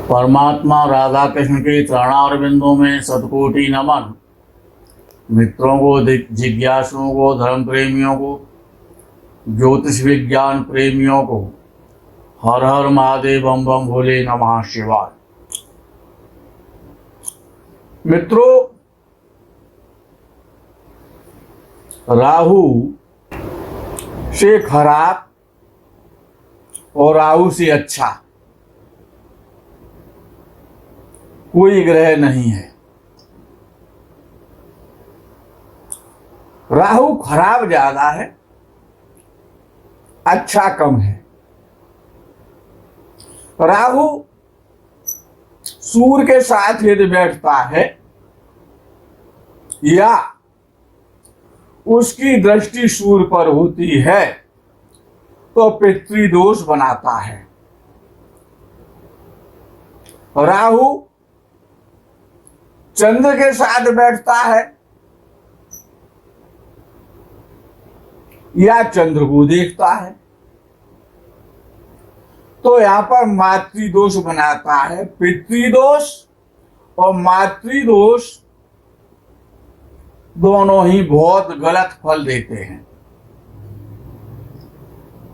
परमात्मा राधा कृष्ण के चरणारविंदों में सतकोटि नमन। मित्रों को, जिज्ञासुओं को, धर्म प्रेमियों को, ज्योतिष विज्ञान प्रेमियों को हर हर महादेव बम बम भोले नमः शिवाय। मित्रों, राहु से खराब और राहु से अच्छा कोई ग्रह नहीं है। राहु खराब ज्यादा है, अच्छा कम है। राहु सूर्य के साथ यदि बैठता है या उसकी दृष्टि सूर्य पर होती है तो पितृदोष बनाता है। राहु चंद्र के साथ बैठता है या चंद्र को देखता है तो यहां पर मातृदोष बनाता है। पितृदोष और मातृदोष दोनों ही बहुत गलत फल देते हैं।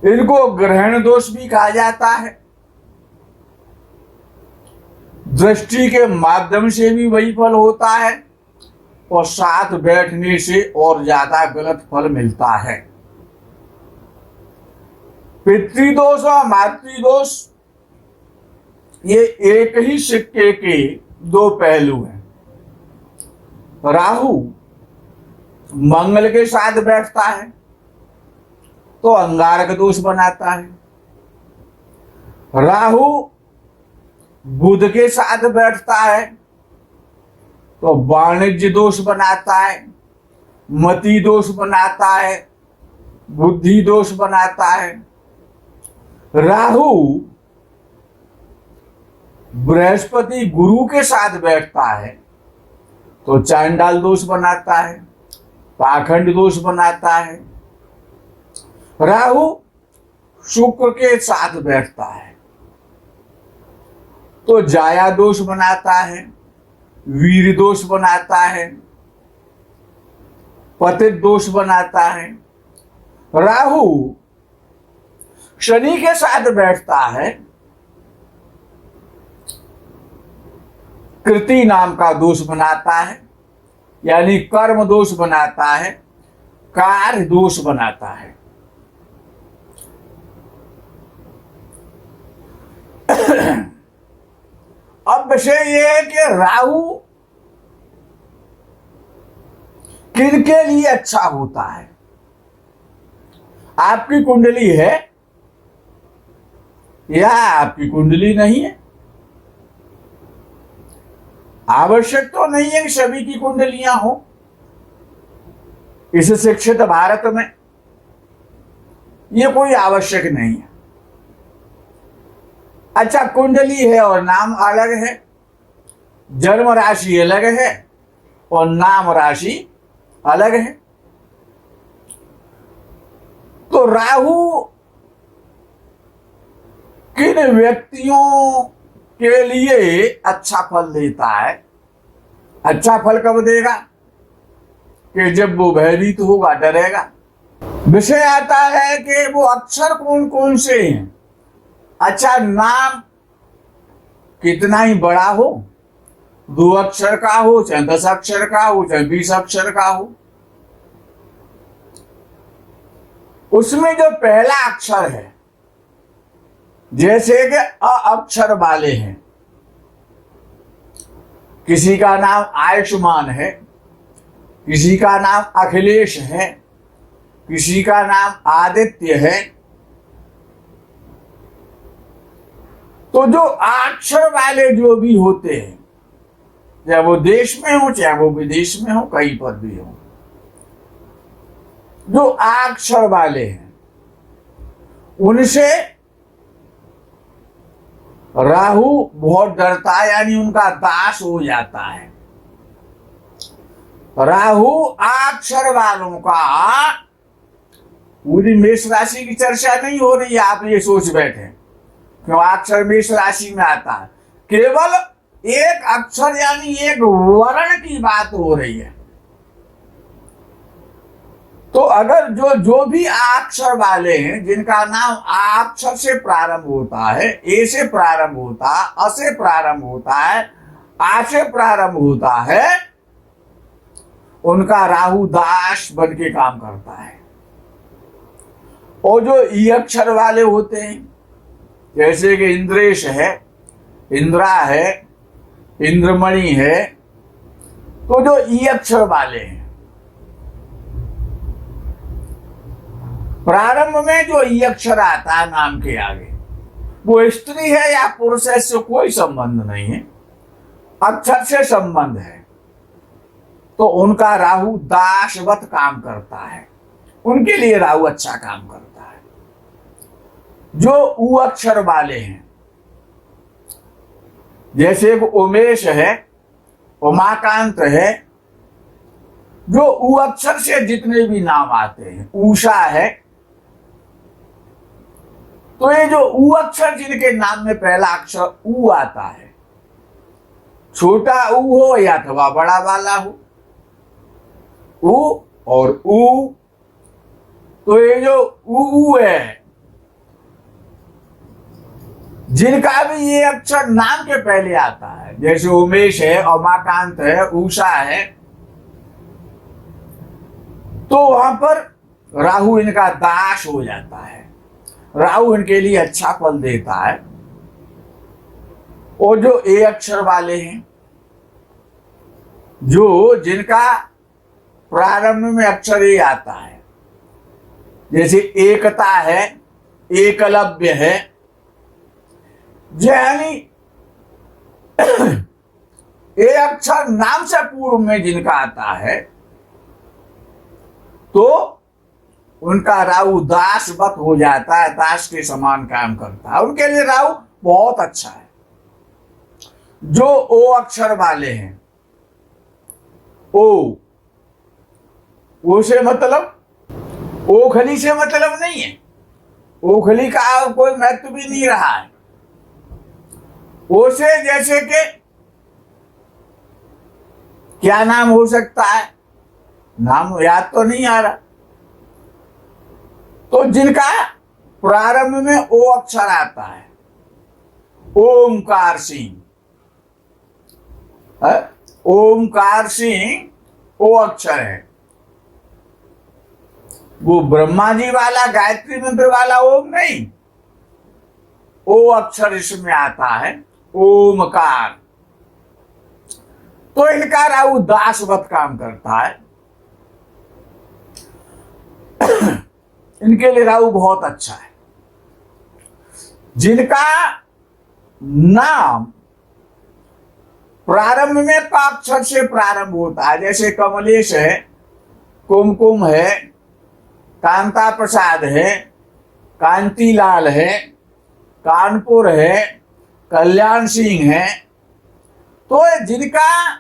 इनको ग्रहण दोष भी कहा जाता है। दृष्टि के माध्यम से भी वही फल होता है और साथ बैठने से और ज्यादा गलत फल मिलता है। पितृदोष और मातृदोष ये एक ही सिक्के के दो पहलू हैं। राहु मंगल के साथ बैठता है तो अंगारक दोष बनाता है। राहु बुध के साथ बैठता है तो वाणिज्य दोष बनाता है, मति दोष बनाता है, बुद्धि दोष बनाता है। राहु बृहस्पति गुरु के साथ बैठता है तो चांडाल दोष बनाता है, पाखंड दोष बनाता है। राहु शुक्र के साथ बैठता है तो जाया दोष बनाता है, वीर दोष बनाता है, पतित दोष बनाता है। राहु शनि के साथ बैठता है, कृति नाम का दोष बनाता है, यानी कर्म दोष बनाता है, कार्य दोष बनाता है। अब विषय यह है कि राहु किनके लिए अच्छा होता है। आपकी कुंडली है या आपकी कुंडली नहीं है। आवश्यक तो नहीं है कि सभी की कुंडलियां हो इस शिक्षित भारत में, यह कोई आवश्यक नहीं है। अच्छा, कुंडली है और नाम अलग है, जन्म राशि अलग है और नाम राशि अलग है। तो राहु किन व्यक्तियों के लिए अच्छा फल देता है? अच्छा फल कब देगा? कि जब वो भयभीत होगा, डरेगा। विषय आता है कि वो अक्षर कौन कौन से हैं। अच्छा, नाम कितना ही बड़ा हो, 2 अक्षर का हो, चाहे 10 अक्षर का हो, चाहे 20 अक्षर का हो, उसमें जो पहला अक्षर है, जैसे कि अ अक्षर वाले हैं, किसी का नाम आयुष्मान है, किसी का नाम अखिलेश है, किसी का नाम आदित्य है। तो जो अक्षर वाले जो भी होते हैं, चाहे वो देश में हो चाहे वो विदेश में हो, कहीं पर भी हो, जो अक्षर वाले हैं उनसे राहु बहुत डरता है, यानी उनका दास हो जाता है। राहु अक्षर वालों का, पूरी मेष राशि की चर्चा नहीं हो रही है, आप ये सोच बैठे क्यों अक्षर मेष राशि में आता है। केवल एक अक्षर यानी एक वर्ण की बात हो रही है। तो अगर जो भी आ अक्षर वाले हैं, जिनका नाम आ अक्षर से प्रारंभ होता है, ए से प्रारंभ होता है, अ से प्रारंभ होता है, आ से प्रारंभ होता है, उनका राहु दास बन के काम करता है। और जो ई अक्षर वाले होते हैं, जैसे कि इंद्रेश है, इंद्रा है, इंद्रमणि है, तो जो ई अक्षर वाले हैं, प्रारंभ में जो ई अक्षर आता है नाम के आगे, वो स्त्री है या पुरुष है, इससे कोई संबंध नहीं है, अक्षर से संबंध है। तो उनका राहु दासवत काम करता है, उनके लिए राहु अच्छा काम करता है। जो उ अक्षर वाले हैं, जैसे उमेश है, उमाकांत है, जो उ अक्षर से जितने भी नाम आते हैं, उषा है, तो ये जो उ अक्षर जिनके नाम में पहला अक्षर उ आता है, छोटा उ हो या अथवा बड़ा वाला हो, उ और उ, तो ये जो उ है, जिनका भी ये अक्षर नाम के पहले आता है, जैसे उमेश है, उमाकांत है, उषा है, तो वहां पर राहु इनका दास हो जाता है। राहु इनके लिए अच्छा फल देता है। और जो ए अक्षर वाले हैं, जो जिनका प्रारंभ में अक्षर ए आता है, जैसे एकता है, एकलव्य है, यानी ए अक्षर नाम से पूर्व में जिनका आता है, तो उनका राहु दासवत हो जाता है, दास के समान काम करता है, उनके लिए राहु बहुत अच्छा है। जो ओ अक्षर वाले हैं, ओ से मतलब ओखली से मतलब नहीं है, ओखली का कोई महत्व भी नहीं रहा है। ओ से जैसे कि क्या नाम हो सकता है, नाम याद तो नहीं आ रहा। तो जिनका प्रारंभ में ओ अक्षर आता है, ओमकार सिंह, ओमकार सिंह ओ अक्षर है, वो ब्रह्मा जी वाला गायत्री मंत्र वाला ओम नहीं, ओ अक्षर इसमें आता है, ओमकार। तो इनका राहु दासवत काम करता है, इनके लिए राहु बहुत अच्छा है। जिनका नाम प्रारंभ में का अक्षर से प्रारंभ होता है, जैसे कमलेश है, कुमकुम है, कांता प्रसाद है, कांतिलाल है, कानपुर है, कल्याण सिंह है, तो जिनका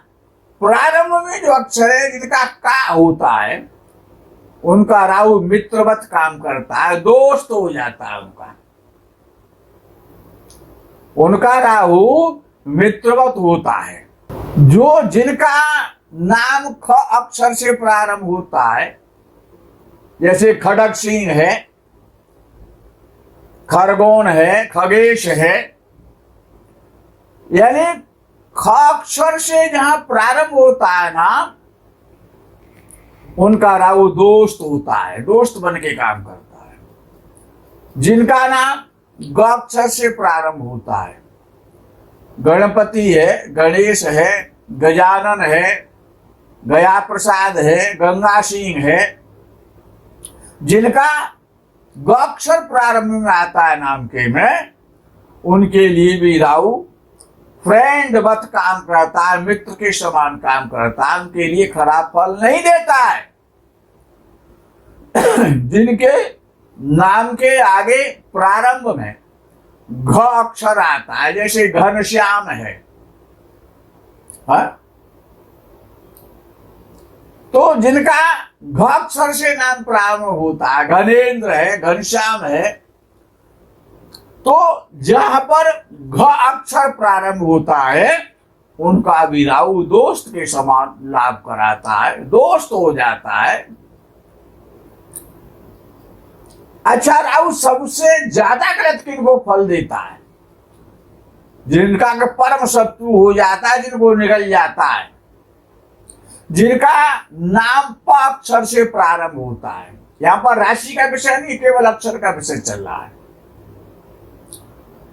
प्रारंभ में जो अक्षर है, जिनका का होता है, उनका राहु मित्रवत काम करता है, दोस्त हो जाता है उनका राहु मित्रवत होता है। जो जिनका नाम ख अक्षर से प्रारंभ होता है, जैसे खड़ग सिंह है, खरगोन है, खगेश है, यानी ख अक्षर से जहां प्रारंभ होता है नाम, उनका राहु दोस्त होता है, दोस्त बन के काम करता है। जिनका नाम ग अक्षर से प्रारंभ होता है, गणपति है, गणेश है, गजानन है, गया प्रसाद है, गंगा सिंह है, जिनका ग अक्षर प्रारंभ में आता है नाम के में, उनके लिए भी राहु फ्रेंड वत काम करता है, मित्र के समान काम करता है, उनके लिए खराब फल नहीं देता है। जिनके नाम के आगे प्रारंभ में घ अक्षर आता है, जैसे घनश्याम है, तो जिनका घ अक्षर से नाम प्रारंभ होता है, घनेन्द्र है, घनश्याम है, तो जहां पर घ अक्षर प्रारंभ होता है उनका भी राहु दोस्त के समान लाभ कराता है, दोस्त हो जाता है। अच्छा, राहु सबसे ज्यादा गलत किनको फल देता है? जिनका परम शत्रु हो जाता है, जिनको निकल जाता है, जिनका नाम प अक्षर से प्रारंभ होता है। यहां पर राशि का विषय नहीं, केवल अक्षर का विषय चल रहा है।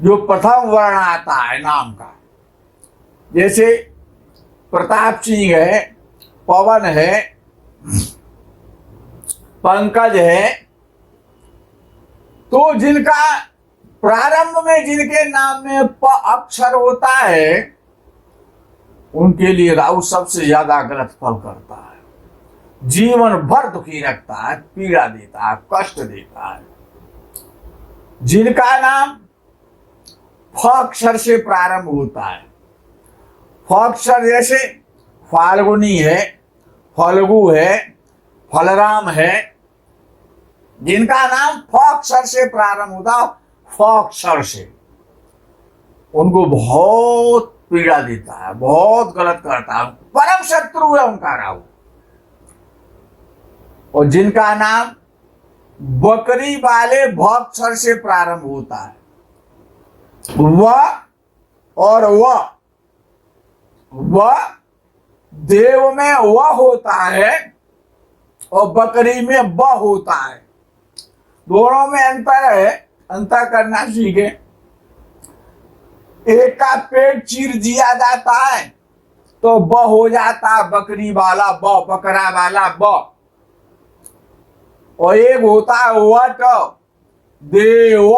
जो प्रथम वर्ण आता है नाम का, जैसे प्रताप सिंह है, पवन है, पंकज है, तो जिनका प्रारंभ में जिनके नाम में प अक्षर होता है उनके लिए राहु सबसे ज्यादा गलत फल करता है, जीवन भर दुखी रखता है, पीड़ा देता है, कष्ट देता है। जिनका नाम फ अक्षर से प्रारंभ होता है, फ अक्षर जैसे फाल्गुनी है, फल्गु है, फलराम है, जिनका नाम फ अक्षर से प्रारंभ होता, फ अक्षर से, उनको बहुत पीड़ा देता है, बहुत गलत करता है, परम शत्रु है उनका राहु। और जिनका नाम बकरी वाले भ अक्षर से प्रारंभ होता है, वह और वह देव में वह होता है और बकरी में ब होता है। दोनों में अंतर है, अंतर करना सीखे। एक का पेट चीर दिया जाता है तो ब हो जाता है, बकरी वाला ब, बकरा वाला ब। और एक होता है वट, देव,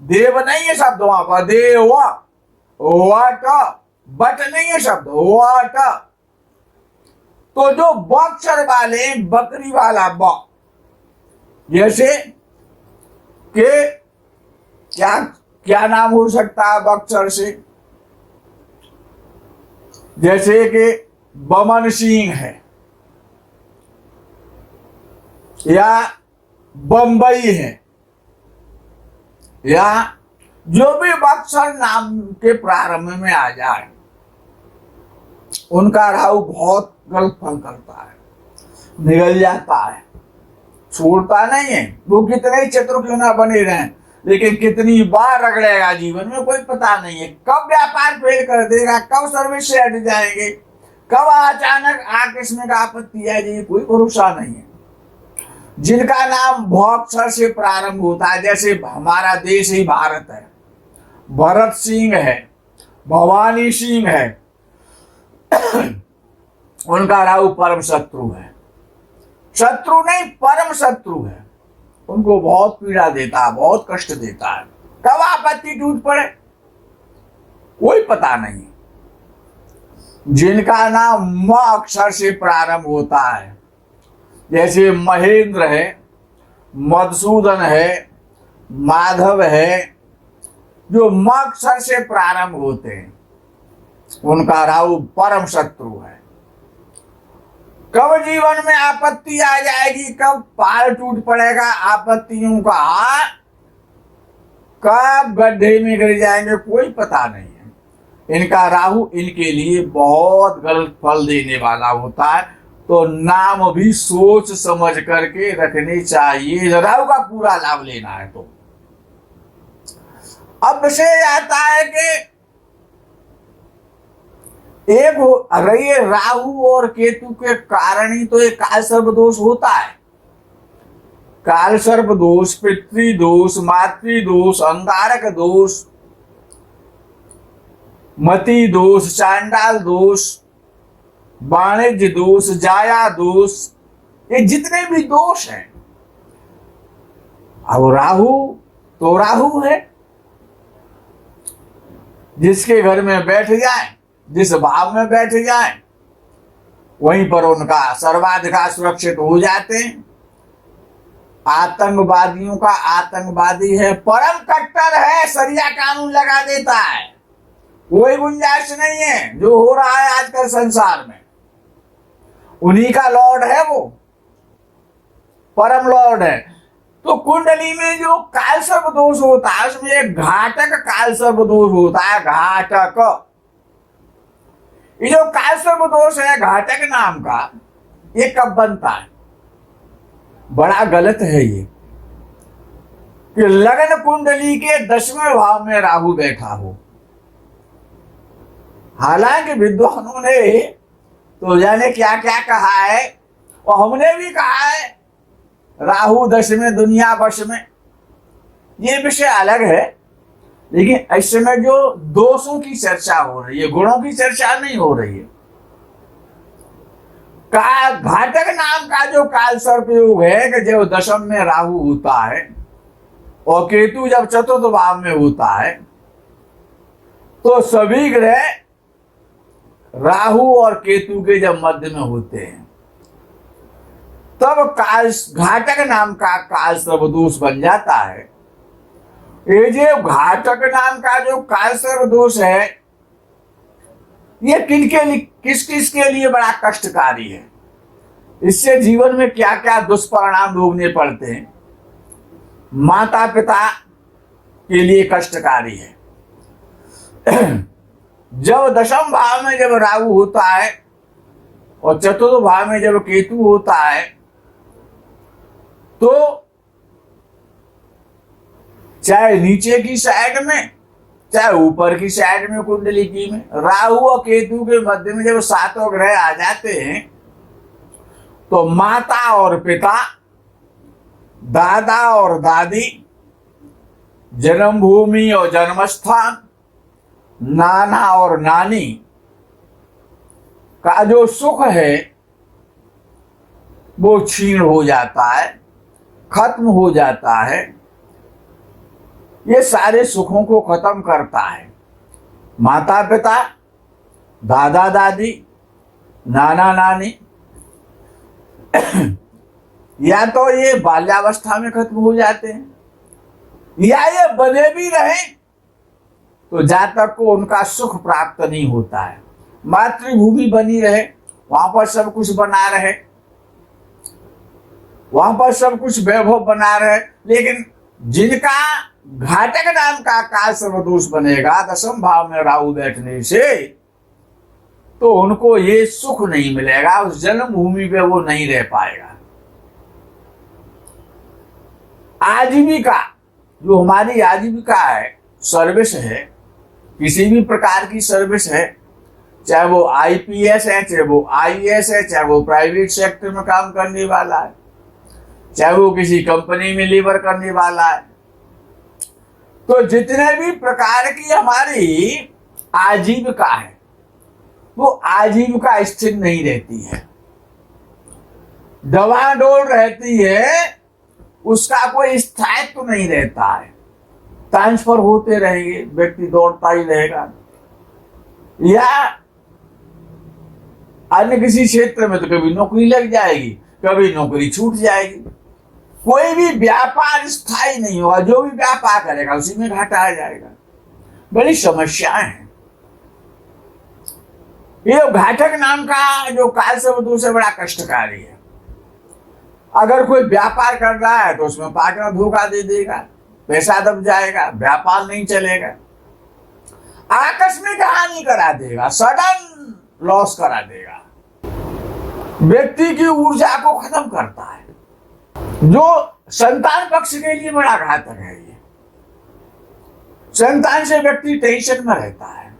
देव नहीं है शब्द वहां पर, देव, वट, बट नहीं है शब्द, वट। तो जो बक्षर वाले, बकरी वाला ब, जैसे के क्या क्या नाम हो सकता है बक्सर से? जैसे कि बमन सिंह है, या बंबई है, या जो भी बक्सर नाम के प्रारंभ में आ जाए उनका राहु बहुत गलत फल करता है, निगल जाता है, छोड़ता नहीं है। वो कितने ही चतुर क्यों ना बने रहें, लेकिन कितनी बार रगड़ेगा जीवन में कोई पता नहीं है। कब व्यापार फेल कर देगा, कब सर्विस से हट जाएंगे, कब अचानक आकस्मिक आपत्ति आ जाएगी, कोई भरोसा नहीं है। जिनका नाम भ अक्षर से प्रारंभ होता है, जैसे हमारा देश ही भारत है, भरत सिंह है, भवानी सिंह है, उनका राहु परम शत्रु है। शत्रु नहीं, परम शत्रु है, उनको बहुत पीड़ा देता है, बहुत कष्ट देता है। कब आपत्ति टूट पड़े कोई पता नहीं। जिनका नाम म अक्षर से प्रारंभ होता है, जैसे महेंद्र है, मधुसूदन है, माधव है, जो म अक्षर से प्रारंभ होते हैं उनका राहु परम शत्रु है। कब जीवन में आपत्ति आ जाएगी, कब पाल टूट पड़ेगा आपत्तियों का, कब गड्ढे में गिर जाएंगे कोई पता नहीं है। इनका राहु इनके लिए बहुत गलत फल देने वाला होता है, तो नाम भी सोच समझ करके रखने चाहिए, राहु का पूरा लाभ लेना है। तो अब विषय आता है कि एक अगर ये राहु और केतु के कारण ही तो एक काल सर्प दोष होता है। काल सर्प दोष, पितृ दोष, मातृ दोष, अंगारक दोष, मति दोष, चांडाल दोष, वाणिज्य दोष, जाया दोष, ये जितने भी दोष हैं, अब राहु तो राहु है, जिसके घर में बैठ जाए, जिस भाव में बैठ जाए वहीं पर उनका सर्वाधिकार सुरक्षित हो जाते हैं। आतंकवादियों का आतंकवादी है, परम कट्टर है, सरिया कानून लगा देता है, कोई गुंजाइश नहीं है। जो हो रहा है आजकल संसार में उन्हीं का लॉर्ड है, वो परम लॉर्ड है। तो कुंडली में जो काल सर्प दोष होता है उसमें एक घातक काल सर्प दोष होता है, घातक। ये जो काल सर्प दोष है घातक नाम का, ये कब बनता है? बड़ा गलत है ये कि लग्न कुंडली के 10वें भाव में राहु बैठा हो। हालांकि विद्वानों ने तो जाने क्या क्या कहा है, और हमने भी कहा है राहु 10 में दुनिया वश में, ये विषय अलग है। लेकिन इस समय जो दोषों की चर्चा हो रही है, गुणों की चर्चा नहीं हो रही है। घातक नाम का जो काल सर्प योग है कि जब 10 में राहु होता है और केतु जब 4th भाव में होता है, तो सभी ग्रह राहु और केतु के जब मध्य में होते हैं तब काल घातक नाम का काल सर्प दोष बन जाता है। ये जो घातक नाम का जो काल सर्प दोष है, ये किस किस के लिए बड़ा कष्टकारी है। इससे जीवन में क्या क्या दुष्परिणाम भोगने पड़ते हैं। माता पिता के लिए कष्टकारी है। जब 10वें भाव में जब राहु होता है और 4th भाव में जब केतु होता है, तो चाहे नीचे की साइड में चाहे ऊपर की साइड में कुंडली की में राहु और केतु के मध्य में जब 7 ग्रह आ जाते हैं, तो माता और पिता, दादा और दादी, जन्मभूमि और जन्मस्थान, नाना और नानी का जो सुख है वो छीन हो जाता है, खत्म हो जाता है। ये सारे सुखों को खत्म करता है। माता पिता, दादा दादी, नाना नानी या तो ये बाल्यावस्था में खत्म हो जाते हैं, या ये बने भी रहे तो जब तक को उनका सुख प्राप्त नहीं होता है। मातृभूमि बनी रहे, वहां पर सब कुछ बना रहे, वहां पर सब कुछ वैभव बना रहे, लेकिन जिनका घातक नाम का काल सर्प दोष बनेगा 10वें भाव में राहु बैठने से, तो उनको ये सुख नहीं मिलेगा, उस जन्मभूमि पे वो नहीं रह पाएगा। आजीविका, जो हमारी आजीविका है, सर्विस है, किसी भी प्रकार की सर्विस है, चाहे वो आईपीएस है, चाहे वो आईएएस है, चाहे वो प्राइवेट सेक्टर में काम करने वाला है, चाहे वो किसी कंपनी में लेबर करने वाला है, तो जितने भी प्रकार की हमारी आजीविका है, वो आजीविका स्थिर नहीं रहती है, डवाडोल रहती है, उसका कोई स्थायित्व तो नहीं रहता है। ट्रांसफर होते रहेंगे, व्यक्ति दौड़ता ही रहेगा, या अन्य किसी क्षेत्र में तो कभी नौकरी लग जाएगी, कभी नौकरी छूट जाएगी। कोई भी व्यापार स्थायी नहीं होगा, जो भी व्यापार करेगा उसी में घाटा आ जाएगा। बड़ी समस्याएं हैं। ये घातक नाम का जो काल सर्प दोष है बड़ा कष्टकारी है। अगर कोई व्यापार कर रहा है तो उसमें पार्टनर धोखा दे देगा, पैसा दब जाएगा, व्यापार नहीं चलेगा, आकस्मिक हानि करा देगा, सडन लॉस करा देगा, व्यक्ति की ऊर्जा को खत्म करता है, जो संतान पक्ष के लिए बड़ा घातक है। ये संतान से व्यक्ति टेंशन में रहता है,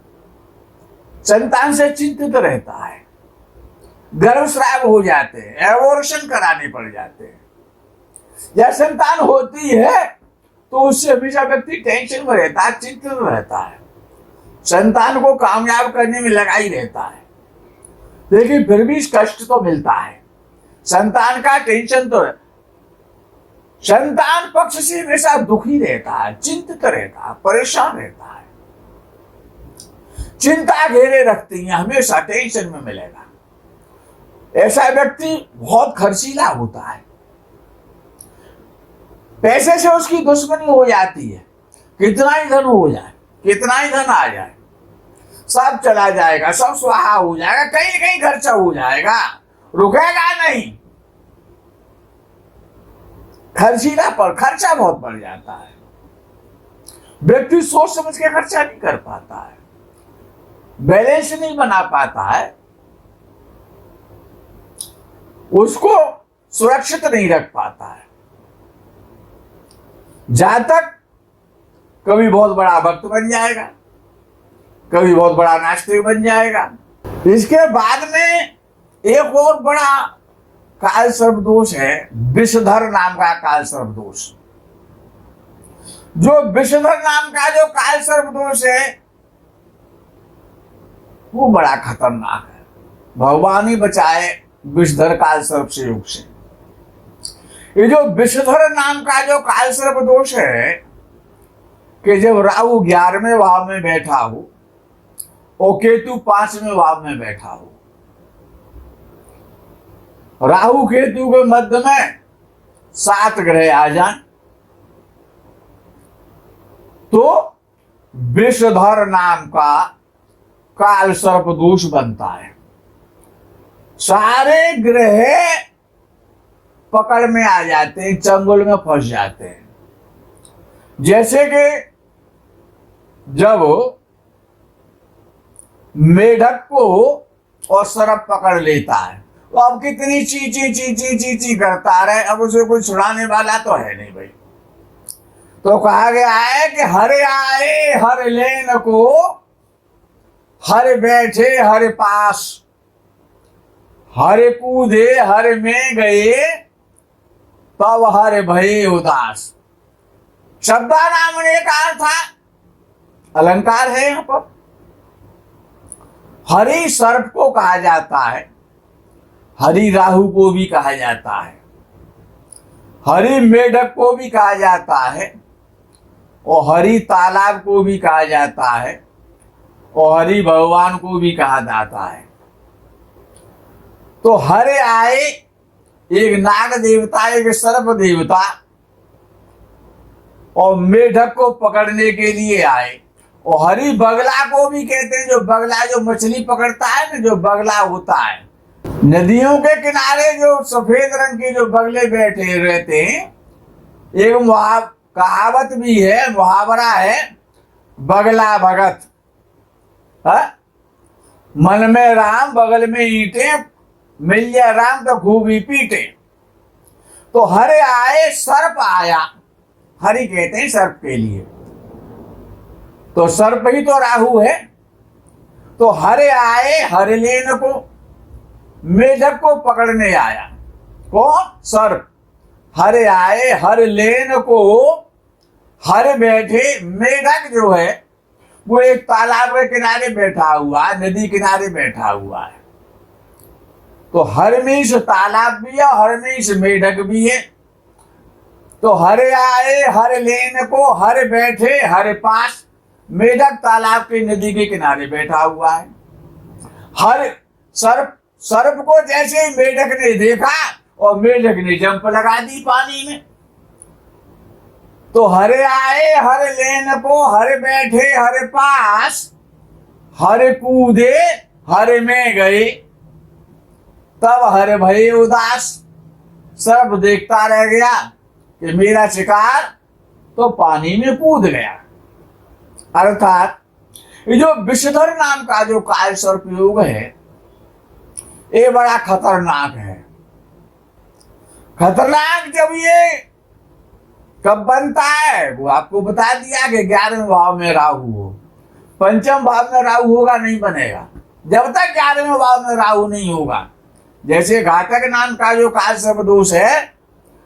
संतान से चिंतित रहता है, गर्भस्राव हो जाते हैं, एबॉर्शन कराने पड़ जाते हैं, या संतान होती है तो उससे हमेशा व्यक्ति टेंशन में रहता है, चिंतित रहता है, संतान को कामयाब करने में लगा ही रहता है, लेकिन फिर भी कष्ट तो मिलता है। संतान का टेंशन तो, संतान पक्ष से हमेशा दुखी रहता है, चिंतित रहता है, परेशान रहता है, चिंता घेरे रखती है, हमेशा टेंशन में मिलेगा। ऐसा व्यक्ति बहुत खर्चीला होता है, पैसे से उसकी दुश्मनी हो जाती है, कितना ही धन हो जाए, कितना ही धन आ जाए, सब चला जाएगा, सब स्वाहा हो जाएगा, कहीं कहीं खर्चा हो जाएगा, रुकेगा नहीं। खर्चीला पर खर्चा बहुत बढ़ जाता है। व्यक्ति सोच समझ के खर्चा नहीं कर पाता है, बैलेंस नहीं बना पाता है, उसको सुरक्षित नहीं रख पाता है। जहां तक कभी बहुत बड़ा भक्त बन जाएगा, कभी बहुत बड़ा नास्तिक बन जाएगा। इसके बाद में एक और बड़ा काल सर्प दोष है, विषधर नाम का काल सर्प दोष। जो विषधर नाम का जो काल सर्प दोष है वो बड़ा खतरनाक है। भगवान ही बचाए विषधर काल सर्प से युग से। ये जो विषधर नाम का जो काल सर्प दोष है कि जब राहु 11वें भाव में बैठा हो और केतु 5वें भाव में बैठा हो, राहु केतु के मध्य में 7 ग्रह आ जाए तो विषधर नाम का काल सर्प दोष बनता है। सारे ग्रह पकड़ में आ जाते हैं, चंगुल में फंस जाते हैं। जैसे कि जब मेढक को और सर्प पकड़ लेता है तो अब कितनी ची करता रहे, अब उसे कोई छुड़ाने वाला तो है नहीं भाई। तो कहा गया है कि हरे आए हर लेन को, हर बैठे हर पास, हर कूदे हर में गए, तब हर भये उदास। शब्दानाम ने कहा था, अलंकार है यहां पर। हरि सर्प को कहा जाता है, हरि राहु को भी कहा जाता है, हरि मेढक को भी कहा जाता है, और हरि तालाब को भी कहा जाता है, और हरि भगवान को भी कहा जाता है। तो हरे आए एक नाग देवता, एक सर्प देवता, और मेढक को पकड़ने के लिए आए। और हरि बगला को भी कहते हैं, जो बगला जो मछली पकड़ता है ना, जो बगला होता है। नदियों के किनारे जो सफेद रंग के जो बगले बैठे रहते हैं, एक कहावत भी है, मुहावरा है, बगला भगत। मन में राम बगल में ईंटे, मिल जाए राम तो खूब ही पीटे। तो हरे आए सर्प आया, हरि कहते हैं सर्प के लिए, तो सर्प ही तो राहु है। तो हरे आए हर लेन को, मेढक को पकड़ने आया। कौन? सर्प। हरे आए हर लेन को, हर बैठे। मेढक जो है वो एक तालाब के किनारे बैठा हुआ है, नदी किनारे बैठा हुआ है। तो हर में इस तालाब भी है, हर में इस मेढक भी है। तो हरे आए हर लेन को, हर बैठे हर पास। मेढक तालाब की नदी के किनारे बैठा हुआ है। हर सर्प को जैसे ही मेढक ने देखा और मेढक ने जंप लगा दी पानी में। तो हरे आए हर लेन को, हर बैठे हर पास, हर कूदे हर में गए, तब हर भये उदास। सर्प देखता रह गया कि मेरा शिकार तो पानी में कूद गया। अर्थात ये जो विषधर नाम का जो काल सर्प योग है, ये बड़ा खतरनाक है। खतरनाक जब ये कब बनता है वो आपको बता दिया कि 11वें भाव में राहु हो। 5वें भाव में राहु होगा नहीं बनेगा, जब तक 11वें भाव में राहु नहीं होगा। जैसे घातक नाम का जो काल सर्प दोष है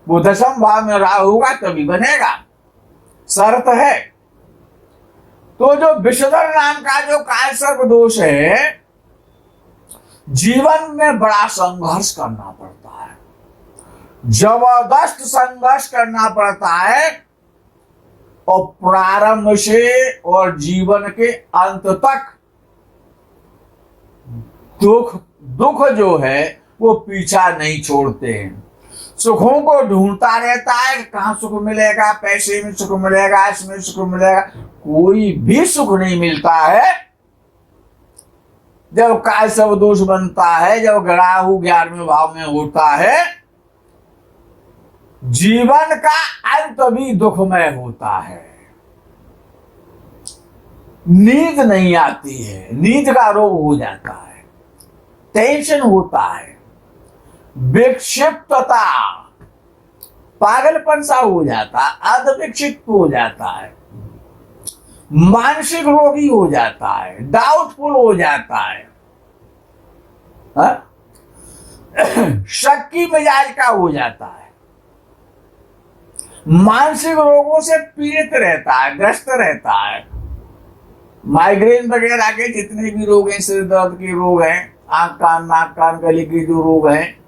वो 10वें भाव में राहु होगा तभी बनेगा, शर्त है। तो जो विषधर नाम का जो काल सर्प दोष है, जीवन में बड़ा संघर्ष करना पड़ता है, जबरदस्त संघर्ष करना पड़ता है, और प्रारंभ से और जीवन के अंत तक दुख जो है वो पीछा नहीं छोड़ते हैं। सुखों को ढूंढता रहता है, कहां सुख मिलेगा, पैसे में सुख मिलेगा, इसमें सुख मिलेगा, कोई भी सुख नहीं मिलता है। जब काल सर्प दोष बनता है, जब राहु 11वें भाव में होता है, जीवन का अंत भी दुखमय होता है। नींद नहीं आती है, नींद का रोग हो जाता है, टेंशन होता है, विक्षिप्तता, पागलपन सा हो जाता है, अर्धविक्षिप्त हो जाता है, मानसिक रोगी हो जाता है, डाउटफुल हो जाता है, शक की मिजाज का हो जाता है, मानसिक रोगों से पीड़ित रहता है, ग्रस्त रहता है। माइग्रेन वगैरह के जितने भी रोग हैं, सिर दर्द के रोग हैं, आंख कान नाक कान गले के जो रोग हैं,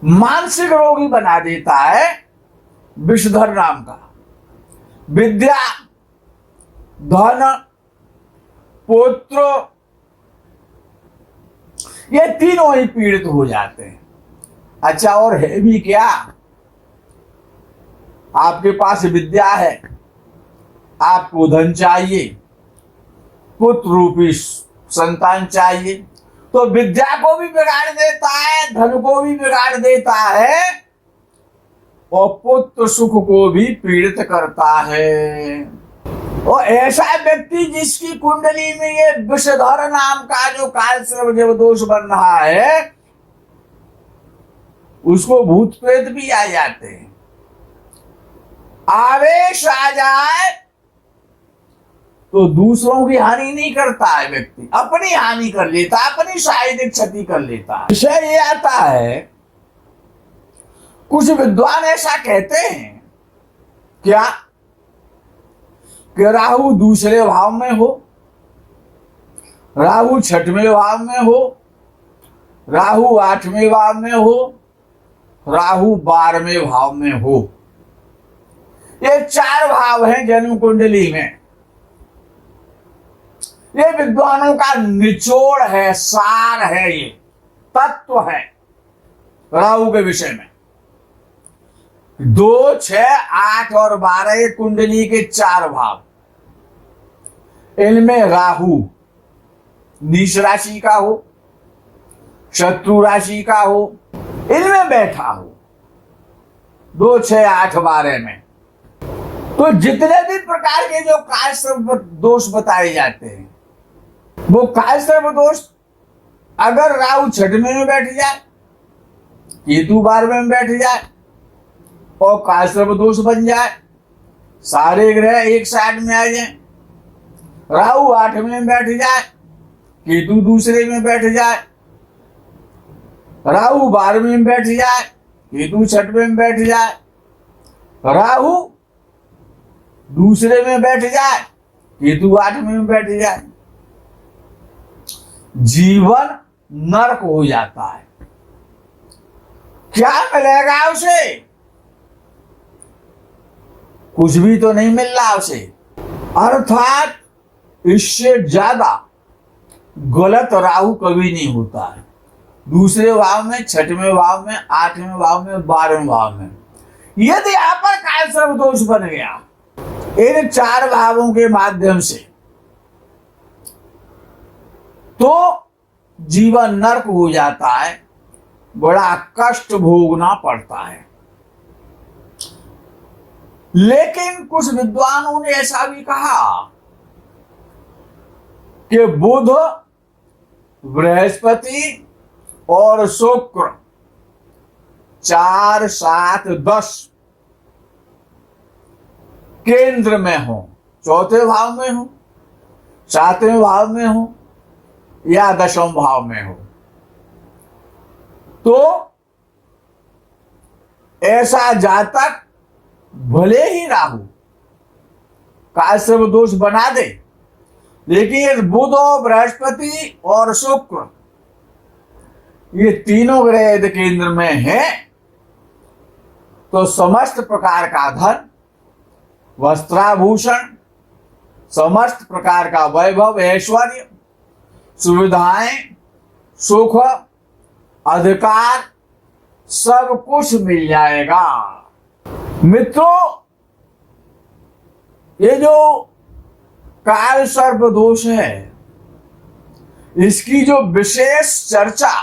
मानसिक रोगी बना देता है विषधर नाम का। विद्या, धन, पुत्र, ये तीनों ही पीड़ित हो जाते हैं। अच्छा, और है भी क्या? आपके पास विद्या है, आपको धन चाहिए, पुत्र रूपी संतान चाहिए, तो विद्या को भी बिगाड़ देता है, धन को भी बिगाड़ देता है, और पुत्र सुख को भी पीड़ित करता है। और ऐसा व्यक्ति जिसकी कुंडली में ये विषधर नाम का जो कालसर्प दोष बन रहा है, उसको भूत प्रेत भी आ जाते हैं। आवेश आ जाए तो दूसरों की हानि नहीं करता है व्यक्ति, अपनी हानि कर लेता, अपनी शारीरिक क्षति कर लेता है। विषय ये आता है, कुछ विद्वान ऐसा कहते हैं क्या कि राहु दूसरे भाव में हो, राहु छठवें भाव में हो, राहु आठवें भाव में हो, राहु 12वें भाव में हो। ये 4 भाव हैं जन्म कुंडली में। ये विद्वानों का निचोड़ है, सार है, ये तत्व है राहु के विषय में। 2, 6, 8 और 12 कुंडली के 4 भाव। इनमें राहु नीच राशि का हो, शत्रु राशि का हो, इनमें बैठा हो 2, 6, 8, 12 में, तो जितने भी प्रकार के जो कालसर्प दोष बताए जाते हैं, वो कालसर्प दोष अगर राहु 6वें में बैठ जाए, केतु 12वें में बैठ जाए और कालसर्प दोष बन जाए, सारे ग्रह एक साइड में आ जाए, राहु 8वें में बैठ जाए, केतु दूसरे में बैठ जाए, राहु 12वें में बैठ जाए, केतु 6वें में बैठ जाए, राहु दूसरे में बैठ जाए, केतु 8वें में बैठ जाए, जीवन नरक हो जाता है। क्या मिलेगा उसे? कुछ भी तो नहीं मिल रहा उसे। अर्थात इससे ज्यादा गलत राहु कभी नहीं होता है। दूसरे भाव में, 6वें भाव में, 8वें भाव में, 12वें भाव में यदि यहाँ पर कालसर्प दोष बन गया इन 4 भावों के माध्यम से, तो जीवन नरक हो जाता है, बड़ा कष्ट भोगना पड़ता है। लेकिन कुछ विद्वानों ने ऐसा भी कहा कि बुध, बृहस्पति और शुक्र 4, 7, 10 केंद्र में हो, 4थे भाव में हो, 7वें भाव में हो या 10वें भाव में हो, तो ऐसा जातक भले ही राहु कालसर्प दोष बना दे, लेकिन बुध और बृहस्पति और शुक्र ये तीनों ग्रह यदि केंद्र में है, तो समस्त प्रकार का धन, वस्त्राभूषण, समस्त प्रकार का वैभव, ऐश्वर्य, सुविधाएं, सुख, अधिकार सब कुछ मिल जाएगा। मित्रों, ये जो कालसर्प दोष है, इसकी जो विशेष चर्चा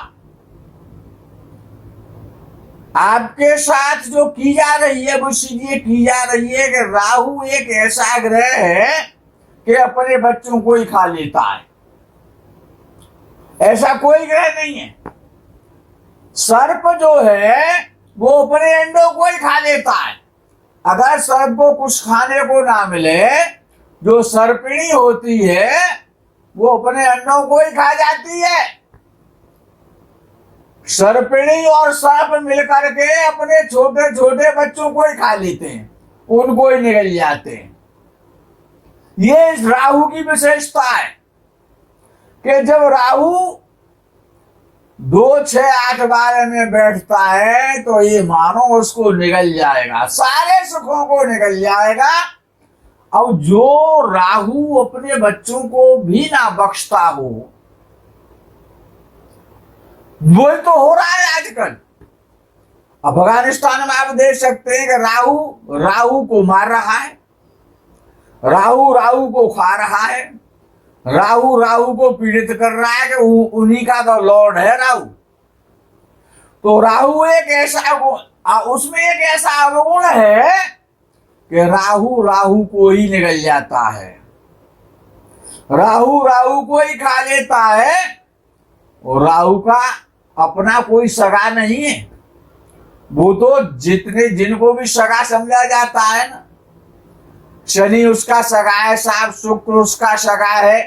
आपके साथ जो की जा रही है वो इसलिए की जा रही है कि राहु एक ऐसा ग्रह है कि अपने बच्चों को ही खा लेता है। ऐसा कोई ग्रह नहीं है। सर्प जो है वो अपने अंडों को ही खा लेता है। अगर सर्प को कुछ खाने को ना मिले, जो सर्पिणी होती है वो अपने अंडों को ही खा जाती है। सर्पिणी और सर्प मिलकर के अपने छोटे छोटे बच्चों को ही खा लेते हैं, उनको ही निगल जाते हैं। ये इस राहु की विशेषता है कि जब राहु 2, 6, 8, 12 में बैठता है तो ये मानो उसको निगल जाएगा, सारे सुखों को निगल जाएगा। अब जो राहु अपने बच्चों को भी ना बख्शता हो, वो तो हो रहा है आजकल। अफगानिस्तान में आप देख सकते हैं कि राहु को मार रहा है, राहु को खा रहा है, राहु को पीड़ित कर रहा है कि उन्हीं का तो लॉर्ड है राहु। तो राहु एक ऐसा उसमें एक ऐसा अवगुण है कि राहु को ही निगल जाता है, राहु को ही खा लेता है। और राहु का अपना कोई सगा नहीं है, वो तो जिनको भी सगा समझा जाता है ना, शनि उसका सगा है, साहब शुक्र उसका सगा है,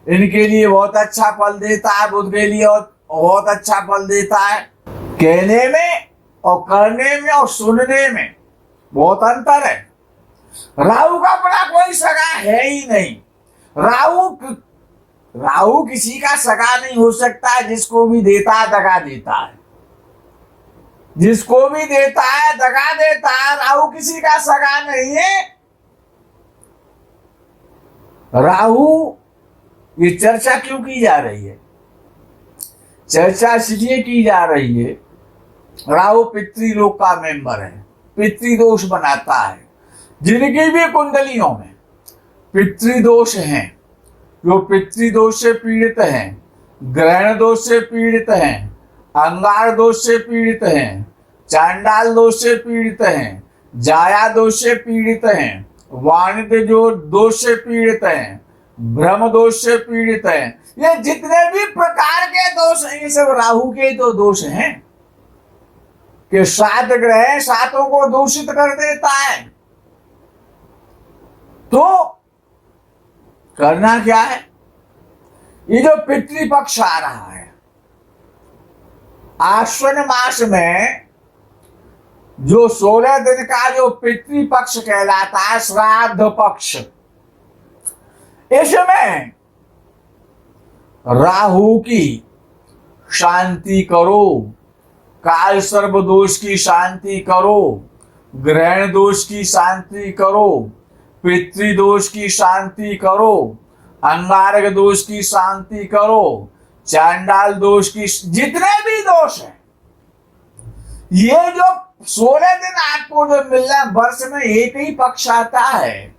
इनके लिए बहुत अच्छा फल देता है, बुध के लिए बहुत अच्छा फल देता है। कहने में और करने में और सुनने में बहुत अंतर है। राहु का अपना कोई सगा है ही नहीं। राहु किसी का सगा नहीं हो सकता, जिसको भी देता है दगा देता है, जिसको भी देता है दगा देता है। राहु किसी का सगा नहीं है। राहु, ये चर्चा क्यों की जा रही है? चर्चा इसलिए की जा रही है, राहु पितृलोक का मेंबर है, पितृदोष बनाता है। जिनकी भी कुंडलियों में पितृदोष हैं, जो पितृदोष से पीड़ित हैं, ग्रहण दोष से पीड़ित हैं, अंगार दोष से पीड़ित हैं, चांडाल दोष से पीड़ित हैं, जाया दोष से पीड़ित हैं, वाणिज्य जो दोष से पीड़ित हैं, भ्रम दोष से पीड़ित हैं, ये जितने भी प्रकार के दोष हैं, ये सब राहु के तो दोष हैं कि 7 ग्रह 7 को दूषित कर देता है। तो करना क्या है? ये जो पितृपक्ष आ रहा है, आश्विन मास में जो 16 दिन का जो पितृपक्ष कहलाता है, श्राद्ध पक्ष, इसमें राहु की शांति करो, काल सर्प दोष की शांति करो, ग्रहण दोष की शांति करो, पितृदोष की शांति करो, अंगारक दोष की शांति करो, चांडाल दोष की, जितने भी दोष हैं, ये जो 16 दिन आपको जो मिल रहा है, वर्ष में एक ही पक्ष आता है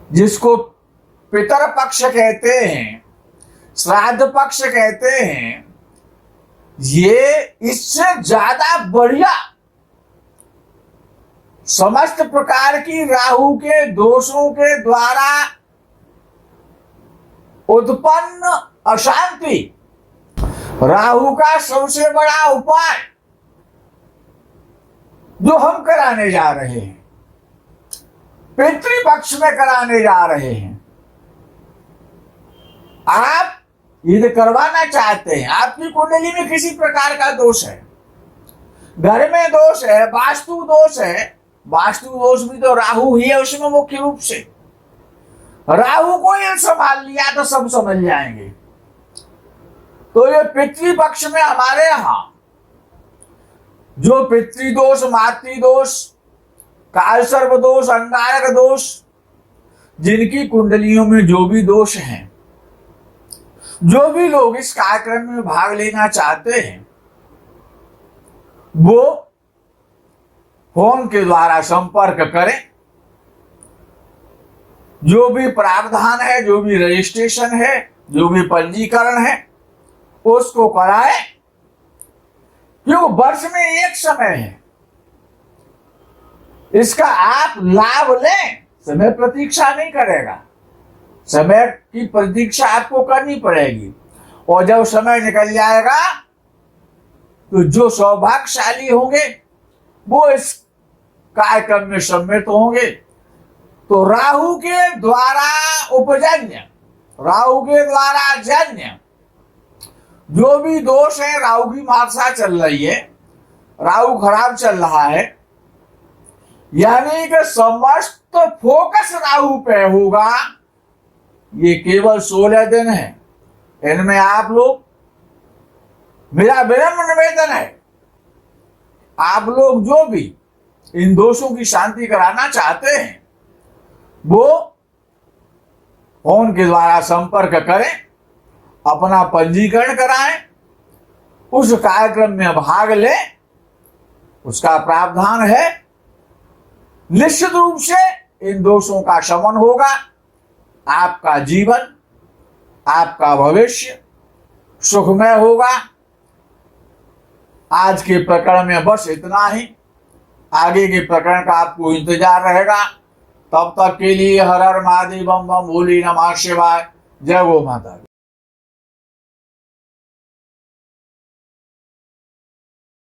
जिसको पितर पक्ष कहते हैं, श्राद्ध पक्ष कहते हैं। ये इससे ज्यादा बढ़िया समस्त प्रकार की राहु के दोषों के द्वारा उत्पन्न अशांति, राहु का सबसे बड़ा उपाय जो हम कराने जा रहे हैं, पितृपक्ष में कराने जा रहे हैं। आप यदि करवाना चाहते हैं, आपकी कुंडली में किसी प्रकार का दोष है, घर में दोष है, वास्तु दोष है, वास्तु दोष भी तो राहु ही है उसमें मुख्य रूप से, राहु को ये संभाल लिया तो सब समझ जाएंगे। तो ये पितृपक्ष में हमारे यहां जो पितृदोष, मातृदोष, काल सर्प दोष, अंगारक दोष, जिनकी कुंडलियों में जो भी दोष हैं, जो भी लोग इस कार्यक्रम में भाग लेना चाहते हैं, वो फोन के द्वारा संपर्क करें। जो भी प्रावधान है, जो भी रजिस्ट्रेशन है, जो भी पंजीकरण है, उसको कराएं। क्यों? वर्ष में एक समय है, इसका आप लाभ लें। समय प्रतीक्षा नहीं करेगा, समय की प्रतीक्षा आपको करनी पड़ेगी। और जब समय निकल जाएगा तो जो सौभाग्यशाली होंगे वो इस कार्यक्रम में सम्मिलित होंगे। तो राहु के द्वारा उपजन्य, राहु के द्वारा जन्य जो भी दोष है, राहु की मार्सा चल रही है, राहु खराब चल रहा है, यानी कि समस्त फोकस राहु पे होगा। ये केवल 16 दिन है, इनमें आप लोग, मेरा विनम्र निवेदन है, आप लोग जो भी इन दोषों की शांति कराना चाहते हैं वो फोन के द्वारा संपर्क करें, अपना पंजीकरण कराएं, उस कार्यक्रम में भाग लें, उसका प्रावधान है। निश्चित रूप से इन दोषों का शमन होगा, आपका जीवन, आपका भविष्य सुखमय होगा। आज के प्रकरण में बस इतना ही, आगे के प्रकरण का आपको इंतजार रहेगा। तब तक के लिए हर हर महादेव, बम बम, भोले नमः शिवाय। जय गो माता।